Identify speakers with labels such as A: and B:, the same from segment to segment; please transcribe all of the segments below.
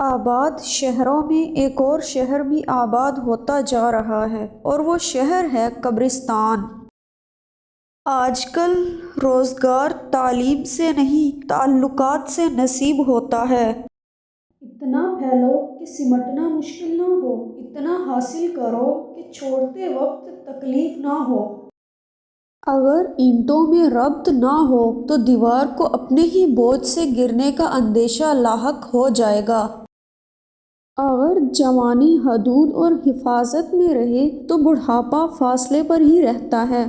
A: آباد شہروں میں ایک اور شہر بھی آباد ہوتا جا رہا ہے، اور وہ شہر ہے قبرستان۔ آج کل روزگار تعلیم سے نہیں، تعلقات سے نصیب ہوتا ہے۔ اتنا پھیلو کہ سمٹنا مشکل نہ ہو، اتنا حاصل کرو کہ چھوڑتے وقت تکلیف نہ ہو۔ اگر اینٹوں میں ربط نہ ہو تو دیوار کو اپنے ہی بوجھ سے گرنے کا اندیشہ لاحق ہو جائے گا۔ اگر جوانی حدود اور حفاظت میں رہے تو بڑھاپا فاصلے پر ہی رہتا ہے۔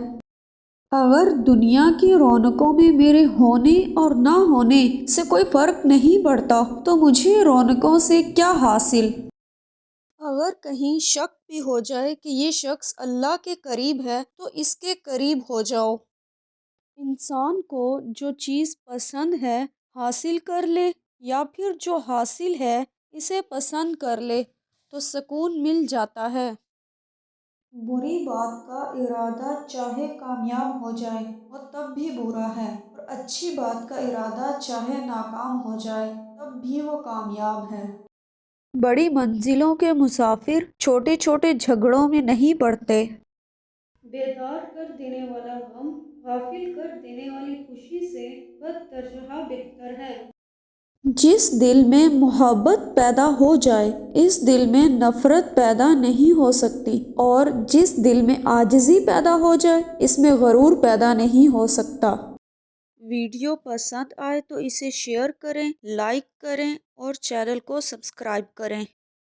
A: اگر دنیا کی رونقوں میں میرے ہونے اور نہ ہونے سے کوئی فرق نہیں پڑتا تو مجھے رونقوں سے کیا حاصل؟ اگر کہیں شک بھی ہو جائے کہ یہ شخص اللہ کے قریب ہے تو اس کے قریب ہو جاؤ۔ انسان کو جو چیز پسند ہے حاصل کر لے، یا پھر جو حاصل ہے اسے پسند کر لے تو سکون مل جاتا ہے۔ بری بات کا ارادہ چاہے کامیاب ہو جائے وہ تب بھی برا ہے، اور اچھی بات کا ارادہ چاہے ناکام ہو جائے تب بھی وہ کامیاب ہے۔ بڑی منزلوں کے مسافر چھوٹے چھوٹے جھگڑوں میں نہیں پڑتے۔ بیدار کر دینے والا غم غافل کر دینے والی خوشی سے بدترجہ بہتر ہے۔ جس دل میں محبت پیدا ہو جائے اس دل میں نفرت پیدا نہیں ہو سکتی، اور جس دل میں عاجزی پیدا ہو جائے اس میں غرور پیدا نہیں ہو سکتا۔ ویڈیو پسند آئے تو اسے شیئر کریں، لائک کریں اور چینل کو سبسکرائب کریں۔